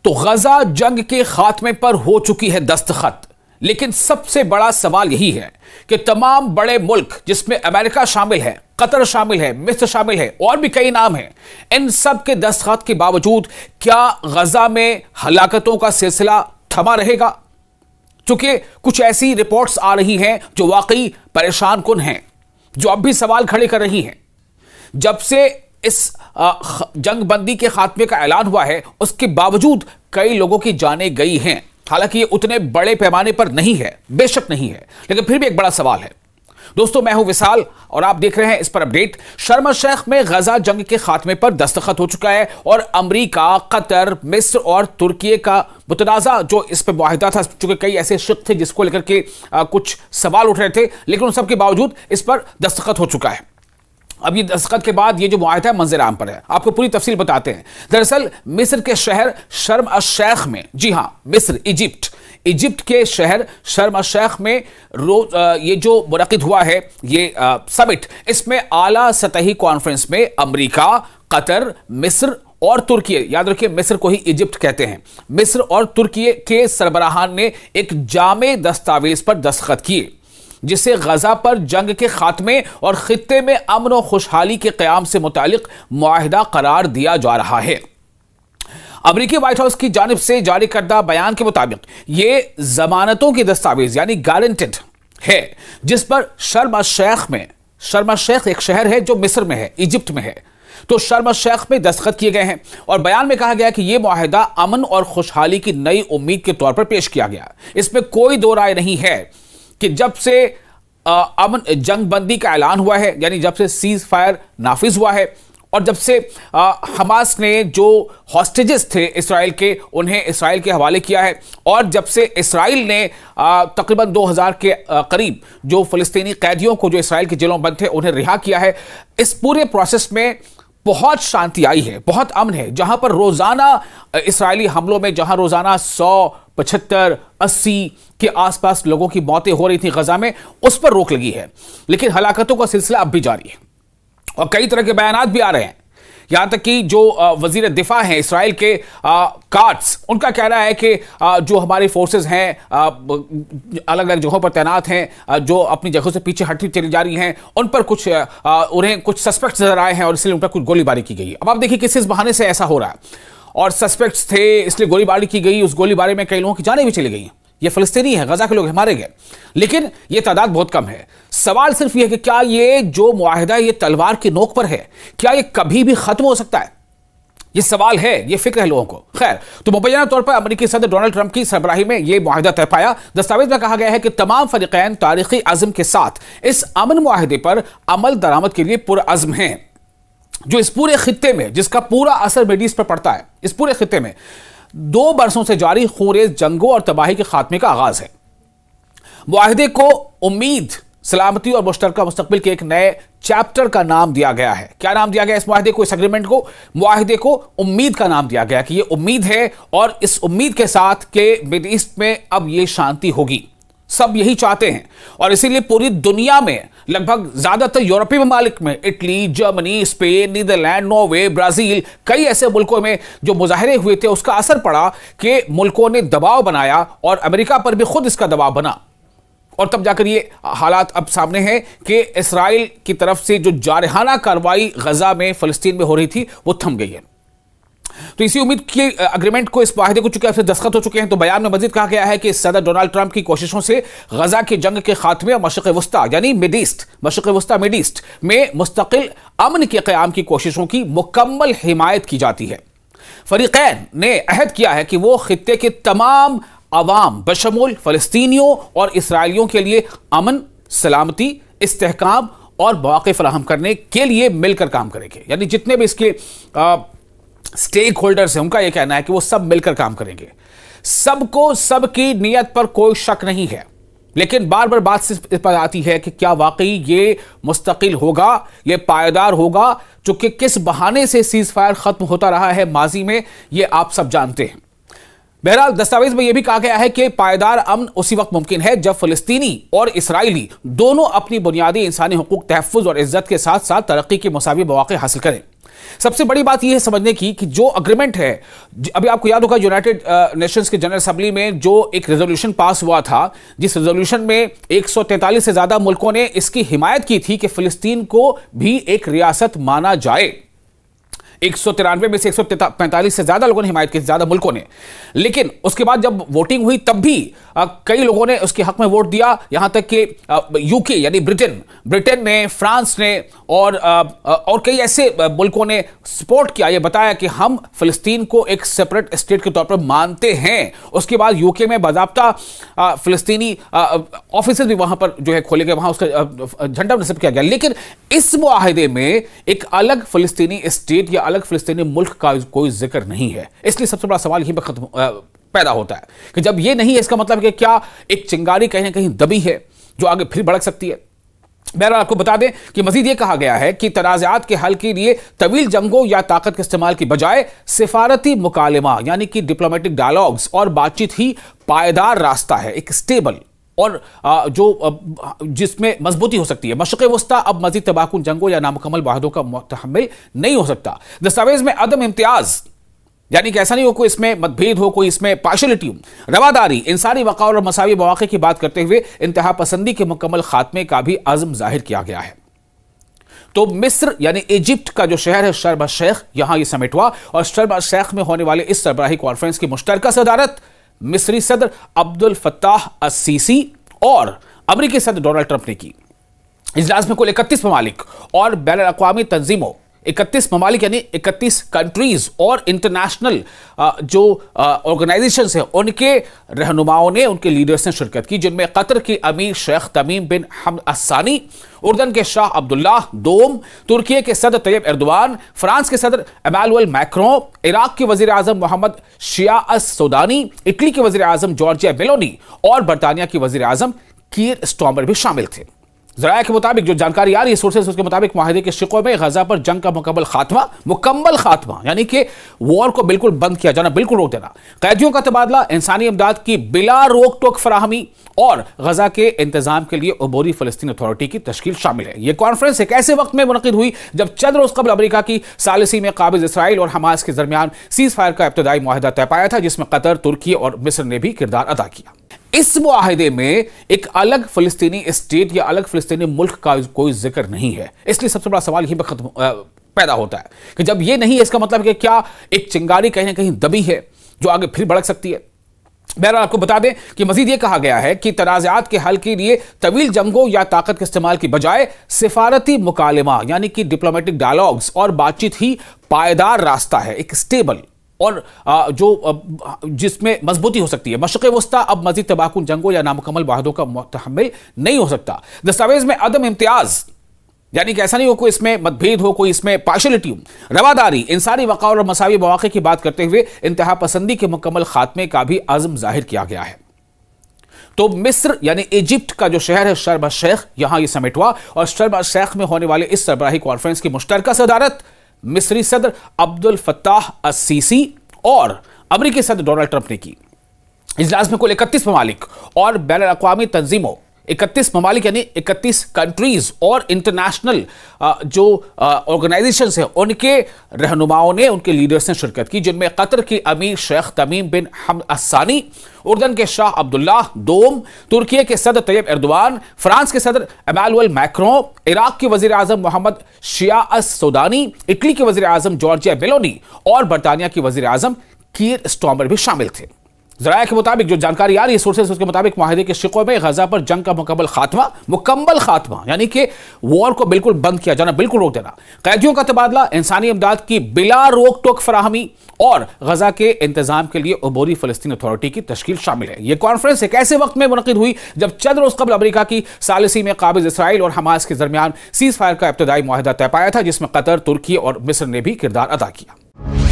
तो गजा जंग के खात्मे पर हो चुकी है दस्तखत, लेकिन सबसे बड़ा सवाल यही है कि तमाम बड़े मुल्क जिसमें अमेरिका शामिल है, कतर शामिल है, मिस्र शामिल है और भी कई नाम हैं, इन सब के दस्तखत के बावजूद क्या गजा में हलाकतों का सिलसिला थमा रहेगा? चूंकि कुछ ऐसी रिपोर्ट्स आ रही हैं जो वाकई परेशान कुन हैं, जो अब भी सवाल खड़े कर रही हैं। जब से इस जंग बंदी के खात्मे का ऐलान हुआ है, उसके बावजूद कई लोगों की जानें गई हैं। हालांकि ये उतने बड़े पैमाने पर नहीं है, बेशक नहीं है, लेकिन फिर भी एक बड़ा सवाल है। दोस्तों, मैं हूं विशाल और आप देख रहे हैं इस पर अपडेट। शर्म अल शेख में गजा जंग के खात्मे पर दस्तखत हो चुका है और अमेरिका, कतर, मिस्र और तुर्की का मुतनाज़ा जो इस पर मुआहिदा था, चूंकि कई ऐसे शिक थे जिसको लेकर के कुछ सवाल उठ रहे थे, लेकिन उन सब के बावजूद इस पर दस्तखत हो चुका है। अब ये दस्तखत के बाद ये जो मुआहिदा है मंजर आम पर है। आपको पूरी तफसील बताते हैं। दरअसल मिस्र के शहर शर्म अल शेख में, जी हां, मिस्र, इजिप्ट के शहर शर्म अल शेख में ये जो मुनक़िद हुआ है ये समिट, इसमें आला सतही कॉन्फ्रेंस में अमेरिका, कतर, मिस्र और तुर्की, याद रखिए मिस्र को ही इजिप्ट कहते हैं, मिस्र और तुर्की के सरबराहान ने एक जामे दस्तावेज पर दस्तखत किए, जिसे गजा पर जंग के खात्मे और खित्ते में अमन और खुशहाली के क़याम से मुतालिक मुआहिदा करार दिया जा रहा है। अमेरिकी व्हाइट हाउस की जानिब से जारी करदा बयान के मुताबिक ये जमानतों की दस्तावेज यानी गारंटेड है, जिस पर शर्म अल शेख एक शहर है जो मिस्र में है, इजिप्ट में है, तो शर्म अल शेख में दस्तखत किए गए हैं और बयान में कहा गया कि यह मुआहिदा अमन और खुशहाली की नई उम्मीद के तौर पर पेश किया गया। इसमें कोई दो राय नहीं है कि जब से अमन जंग बंदी का ऐलान हुआ है, यानी जब से सीज फायर नाफिज हुआ है और जब से हमास ने जो हॉस्टेजेस थे इसराइल के, उन्हें इसराइल के हवाले किया है और जब से इसराइल ने तकरीबन 2000 के करीब जो फ़लस्तीनी कैदियों को जो इसराइल के जेलों में बंद थे उन्हें रिहा किया है, इस पूरे प्रोसेस में बहुत शांति आई है, बहुत अमन है। जहां पर रोजाना इसराइली हमलों में जहां रोजाना 100, 75, 80 के आसपास लोगों की मौतें हो रही थी गजा में, उस पर रोक लगी है, लेकिन हलाकतों का सिलसिला अब भी जारी है और कई तरह के बयानात भी आ रहे हैं। यहां तक कि जो वजीर दिफा हैं इसराइल के काट्स, उनका कहना है कि जो हमारी फोर्सेस हैं अलग अलग जगहों पर तैनात हैं, जो अपनी जगहों से पीछे हटती चली जा रही हैं, उन पर उन्हें कुछ सस्पेक्ट्स नजर आए हैं और इसलिए उन पर कुछ गोलीबारी की गई। अब आप देखिए किस बहाने से ऐसा हो रहा है, और सस्पेक्ट्स थे इसलिए गोलीबारी की गई, उस गोलीबारी में कई लोगों की जानें भी चली गई। ये फिलिस्तीनी है, गजा के लोग मारे गए, लेकिन ये तादाद बहुत कम है। सवाल सिर्फ ये है कि क्या ये जो मुआहिदा ये तलवार की नोक पर है, क्या ये कभी भी खत्म हो सकता है? ये सवाल है, ये फिक्र है लोगों को। खैर, तो मुबैना तौर पर अमेरिकी सदर डोनाल्ड ट्रंप की सरबराही में यह मुआहिदा तय पाया। दस्तावेज में कहा गया है कि तमाम फरीकैन तारीखी अज़्म के साथ इस अमन मुआहिदे पर अमल दरामद के लिए पुरअज़्म हैं, जो इस पूरे खित्ते में, जिसका पूरा असर मिडल ईस्ट पर पड़ता है, इस पूरे खित्ते में 2 बरसों से जारी खूनरेज जंगों और तबाही के खात्मे का आगाज है। मुआहिदे को उम्मीद, सलामती और मुश्तरका मुस्तकबिल के एक नए चैप्टर का नाम दिया गया है। क्या नाम दिया गया इस मुआहिदे को, इस एग्रीमेंट को? मुआहिदे को उम्मीद का नाम दिया गया कि यह उम्मीद है और इस उम्मीद के साथ कि मिडल ईस्ट में अब यह शांति होगी। सब यही चाहते हैं और इसीलिए पूरी दुनिया में लगभग ज्यादातर यूरोपीय ममालिक में, Italy, Germany, Spain, Netherlands, Norway, Brazil, कई ऐसे मुल्कों में जो मुजाहरे हुए थे, उसका असर पड़ा कि मुल्कों ने दबाव बनाया और अमेरिका पर भी खुद इसका दबाव बना और तब जाकर ये हालात अब सामने हैं कि इसराइल की तरफ से जो जारहाना कार्रवाई गजा में, फिलिस्तीन में हो रही थी, वो थम गई है। तो इसी उम्मीद के एग्रीमेंट को, इस मुआहिदे को चुके अब से दस्तखत हो चुके हैं। तो बयान में मजीद कहा गया है कि सदर डोनाल्ड ट्रंप की कोशिशों से गजा के जंग के खात्मे और मशरिक़ वस्ता यानी मिड ईस्ट में मुस्तकिल अमन के क़याम की कोशिशों की मुकम्मल हिमायत की जाती है। फरीकैन ने अहद किया है कि वो खित्ते के तमाम अवाम बशमूल फ़लस्तीनियों और इसराइलियों के लिए अमन, सलामती, इस्तेहकाम और मौक़े फराहम करने के लिए मिलकर काम करेंगे। यानी जितने भी इसके स्टेक होल्डर्स हैं, उनका यह कहना है कि वो सब मिलकर काम करेंगे। सबको सबकी नीयत पर कोई शक नहीं है, लेकिन बार बार बात इस पर आती है कि क्या वाकई ये मुस्तकिल होगा, ये पायदार होगा? चूंकि किस बहाने से सीज फायर खत्म होता रहा है माजी में, ये आप सब जानते हैं। बहरहाल दस्तावेज में यह भी कहा गया है कि पायदार अमन उसी वक्त मुमकिन है जब फ़लस्तीनी और इसराइली दोनों अपनी बुनियादी इंसानी हुकूक तहफ़्फ़ुज़ और इज्जत के साथ साथ तरक्की के मुसावी मौक़े हासिल करें। सबसे बड़ी बात यह है समझने की कि जो अग्रीमेंट है, अभी आपको याद होगा यूनाइटेड नेशंस के जनरल असेंबली में जो एक रेजोल्यूशन पास हुआ था, जिस रेजोल्यूशन में 143 से ज्यादा मुल्कों ने इसकी हिमायत की थी कि फिलिस्तीन को भी एक रियासत माना जाए। 193 में से 145 से ज्यादा लोगों ने हिमायत की, ज्यादा मुल्कों ने। लेकिन उसके बाद जब वोटिंग हुई तब भी कई लोगों ने उसके हक में वोट दिया, यहां तक कि यूके यानी ब्रिटेन ने, फ्रांस ने और कई ऐसे मुल्कों ने सपोर्ट किया, ये बताया कि हम फिलिस्तीन को एक सेपरेट स्टेट के तौर पर मानते हैं। उसके बाद यूके में बाकायदा फिलिस्तीनी ऑफिस भी वहां पर जो है खोले गए, वहां उसका झंडा नस्ब किया गया। लेकिन इस मुआहदे में एक अलग फिलिस्तीनी स्टेट या अलग फिलिस्तीनी मुल्क का कोई जिक्र नहीं है। इसलिए सबसे बड़ा सवाल यहीं पर पैदा होता है कि जब यह नहीं है, इसका मतलब कि क्या एक चिंगारी कहीं ना कहीं दबी है जो आगे फिर भड़क सकती है। बहरहाल आपको बता दें कि मजीद यह कहा गया है कि तनाज़ात के हल के लिए तवील जंगों या ताकत के इस्तेमाल की बजाय सिफारती मुकालमा यानी कि डिप्लोमेटिक डायलॉग्स और बातचीत ही पायदार रास्ता है, एक स्टेबल और जिसमें मजबूती हो सकती है। मशरिक़ वस्ता अब मजीद तबाहकुन जंगों या नामुकम्मल वाहदों का मुतहम्मिल नहीं हो सकता। दस्तावेज में अदम इम्तियाज यानी कि ऐसा नहीं हो कोई इसमें मतभेद हो, कोई इसमें पार्शलिटी हो, रवादारी, इंसानी वक़ार और मसावी मौक़े की बात करते हुए इंतहा पसंदी के मुकम्मल खात्मे का भी अज़्म जाहिर किया गया है। तो मिस्र यानी इजिप्ट का जो शहर है शर्म शेख, यहां यह समिट हुआ और शर्म शेख में होने वाले इस सरबराही कॉन्फ्रेंस की मुश्तरका सदारत मिस्री सदर अब्दुल फत्ताह अस-सीसी और अमेरिकी सदर डोनाल्ड ट्रंप ने की। इजलास में कुल 31 ममालिक और बैनुल-अक़वामी तंजीमों, 31 ममालिक यानी 31 कंट्रीज और इंटरनेशनल जो ऑर्गेनाइजेशंस हैं उनके रहनुमाओं ने, उनके लीडर्स ने शिरकत की, जिनमें कतर के अमीर शेख तमीम बिन हमद अस-सानी, उर्दन के शाह अब्दुल्ला दोम, तुर्की के सदर तैयब एर्दोआन, फ्रांस के सदर इमैनुअल मैक्रों, इराक के वजीर आजम मोहम्मद शिया अस-सौदानी, इटली के वजीर आजम जॉर्जिया मेलोनी और बरतानिया के वजीर आजम कीर स्टारमर भी शामिल थे। ज़राया के मुताबिक जो जानकारी आ रही है सोर्सेस, उसके मुताबिक माहिदे के शिकों में गजा पर जंग का मुकम्मल खात्मा यानी कि वॉर को बिल्कुल बंद किया जाना, बिल्कुल रोक देना, कैदियों का तबादला, इंसानी इमदाद की बिला रोक टोक फराहमी और गजा के इंतजाम के लिए अबूरी फलस्तीन अथॉरिटी की तश्कील शामिल है। यह कॉन्फ्रेंस एक ऐसे वक्त में मुनक़िद हुई जब चंद रोज कबल अमेरिका की सालिसी में काबिज इसराइल और हमास के दरमियान सीज फायर का इब्तदाई मुआहदा तय पाया था, जिसमें कतर, तुर्की और मिस्र ने भी किरदार अदा किया। इस मुआहदे में एक अलग फिलिस्तीनी स्टेट या अलग फिलिस्तीनी मुल्क का कोई जिक्र नहीं है। इसलिए सबसे बड़ा सवाल यहीं पर पैदा होता है कि जब यह नहीं है, इसका मतलब कि क्या एक चिंगारी कहीं ना कहीं दबी है जो आगे फिर भड़क सकती है। बहरहाल आपको बता दें कि मजीद यह कहा गया है कि तनाज़ात के हल के लिए तवील जंगों या ताकत के इस्तेमाल की बजाय सिफारती मुकालमा यानी कि डिप्लोमेटिक डायलॉग्स और बातचीत ही पायदार रास्ता है, एक स्टेबल और जिसमें मजबूती हो सकती है। मशरिक़ वस्ता अब मजीद तबाहकुन जंगों या नामुकम्मल वाहदों का मुतहम्मिल नहीं हो सकता। दस्तावेज में अदम इम्तियाज यानी कि ऐसा नहीं हो कोई इसमें मतभेद हो, कोई इसमें पार्शलिटी हो, रवादारी, इंसानी वक़ार और मसावी मौक़े की बात करते हुए इंतहा पसंदी के मुकम्मल खात्मे का भी अज़्म जाहिर किया गया है। तो मिस्र यानी इजिप्ट का जो शहर है शर्म शेख, यहां यह समिट हुआ और शर्म शेख में होने वाले इस सरबराही कॉन्फ्रेंस की मुश्तरका सदारत मिस्री सदर अब्दुल फत्ताह अस-सीसी और अमेरिकी सदर डोनाल्ड ट्रंप ने की। इजलास में कुल 31 ममालिक और बैनुल-अक़वामी तंजीमों, 31 ममालिक यानी 31 कंट्रीज और इंटरनेशनल जो ऑर्गेनाइजेशंस हैं उनके रहनुमाओं ने, उनके लीडर्स ने शिरकत की, जिनमें कतर के अमीर शेख तमीम बिन हमद अस-सानी, उर्दन के शाह अब्दुल्ला दोम, तुर्की के सदर तैयब एर्दोआन, फ्रांस के सदर इमैनुअल मैक्रों, इराक के वजीर आजम मोहम्मद शिया अस-सौदानी, इटली के वजीर आजम जॉर्जिया मेलोनी और बरतानिया के वजीर आजम कीर स्टारमर भी शामिल थे। ज़राया के मुताबिक जो जानकारी आ रही है सोर्सेस, उसके मुताबिक माहिदे के शिकों में गजा पर जंग का मुकम्मल खात्मा यानी कि वॉर को बिल्कुल बंद किया जाना, बिल्कुल रोक देना, कैदियों का तबादला, इंसानी इमदाद की बिला रोक टोक फराहमी और गजा के इंतजाम के लिए अबूरी फलस्तीन अथॉरिटी की तश्कील शामिल है। यह कॉन्फ्रेंस एक ऐसे वक्त में मुनक़िद हुई जब चंद रोज कबल अमेरिका की सालिसी में काबिज इसराइल और हमास के दरमियान सीज फायर का इब्तदाई मुआहदा तय पाया था, जिसमें कतर, तुर्की और मिस्र ने भी किरदार अदा किया।